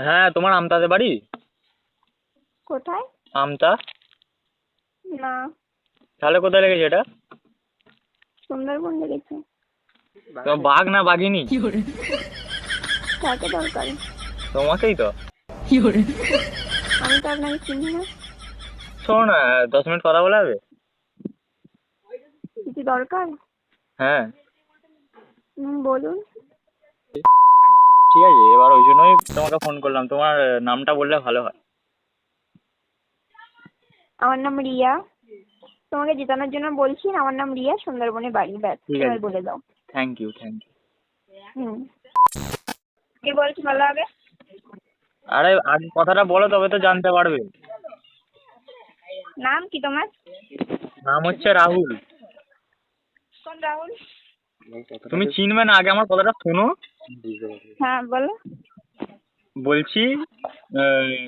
হ্যাঁ, তোমার আমতাতে বাড়ি? কোথায়? আমতা? না, তাহলে কোথায় লেগেছে এটা? সুন্দরবন লেগেছে। তো বাঘ না বাঘিনী? কাকে দরকার? তোমাকেই তো। আমি তো আপনাকে চিনি না। শোনো না, 10 মিনিট কথা বলা যাবে? কিছু দরকার? হ্যাঁ। বলুন। ঠিক আছে, এবার ওই জন্যই তোমাকে ফোন করলাম, তোমার নামটা বললে ভালো হয়। আমার নাম রিয়া। তোমাকে জেতানোর জন্য বলছি, আমার নাম রিয়া, সুন্দরবনে বাড়ি। ব্যাস, ঠিক এবার আছে, বলে দাও। Thank you. হুম, কে বলছি ভালো হবে? আরে আগে কথাটা বলো, তবে তো জানতে পারবে। নাম কি তোমার? নাম হচ্ছে রাহুল। কোন রাহুল? তুমি চিনবে না, আগে আমার কথাটা শোনো। হ্যাঁ, বলো। বলছি,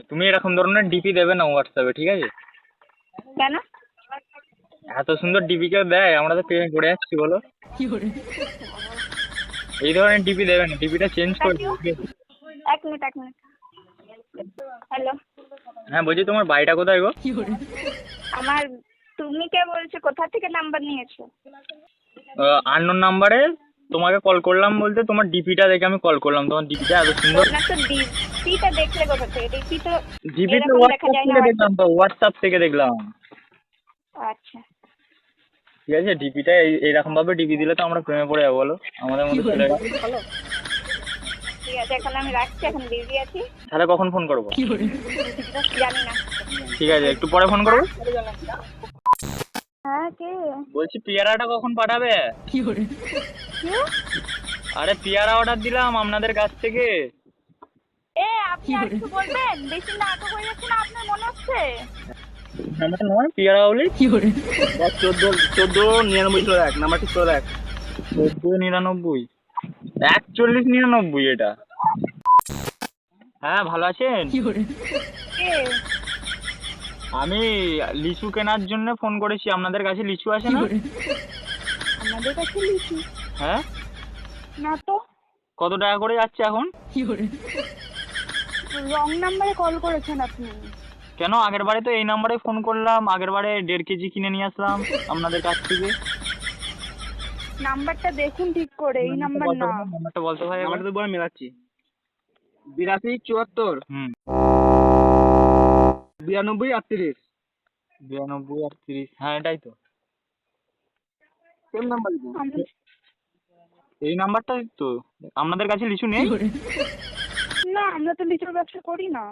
তুমি এরকম ধরনের ডিপি দেবে না হোয়াটসঅ্যাপে, ঠিক আছে? কেন? এত সুন্দর ডিপি কেউ দেয়? আমরা তো প্রেমে পড়ে যাচ্ছি, বলো। এই ধরনের ডিপি দেবে না, ডিপিটা চেঞ্জ করে কাটিও। দিও, ঠিক আছে? এক মিনিট, এক মিনিট। হ্যালো। হ্যাঁ, বলছি তোমার বাড়িটা কোথায় গো? আমার, তুমি কে বলছো? কোথা থেকে নাম্বার নিয়েছো? আননোন নাম্বারে তোমাকে কল করলাম, বলতে তোমার ডিপিটা দেখে আমি কল করলাম, তোমার ডিপিটা এত সুন্দর। না তো, ডিপিটা দেখলে কোথা থেকে? ডিপি তো ডিপিটা এরকম দেখা হোয়াটসঅ্যাপ যায় না থেকে দেখলাম, তো হোয়াটসঅ্যাপ থেকে দেখলাম। আচ্ছা, ঠিক আছে, ডিপিটা এইরকম ভাবে ডিপি দিলে তো আমরা প্রেমে পড়ে যাবো, বলো, আমাদের মধ্যে চলে গেল। ঠিক আছে, এখন আমি রাখছি, এখন বিজি আছি। তাহলে কখন ফোন করবো? জানি না। ঠিক আছে, একটু পরে ফোন করবো। হ্যাঁ, কে? বলছি পেয়ারাটা কখন পাঠাবে? কি? আরে পেয়ারা অর্ডার দিলাম আপনাদের কাছ থেকে। আপনি আর একটু বলবেন? বেশি নাটক হয়ে যাচ্ছে না আপনার, মনে হচ্ছে? নাম্বারটা নয়, পেয়ারা বলি। 14 14 99 ছিল, দেখ নাম্বার ঠিক করে দেখ। 14 99 41 99 এটা। হ্যাঁ, ভালো আছেন? কে? আমি লিচু কেনার জন্য ফোন করেছি, আপনাদের কাছে লিচু আছে না? আমাদের কাছে লিচু? হ্যাঁ। না তো। কত টাকা করে যাচ্ছে এখন? রং নাম্বারে কল করেছেন আপনি। কেন, আগের বারে তো এই নাম্বারে ফোন করলাম, আগের বারে 1.5 কেজি কিনে নিয়ে আসলাম আপনাদের কাছ থেকে। নাম্বারটা দেখুন ঠিক করে, এই নাম্বার না। নাম্বারটা বলতে ভাই, নাম্বারটা তো বলে মেলাচ্ছি। 82 74 হুম, 92 38। 92 আর 30, হ্যাঁ এটাই তো। Same number. এই নাম্বারটাই তো। আপনাদের কাছে লিচু নেই? না, আমরা তো লিচুর ব্যবসা করি না।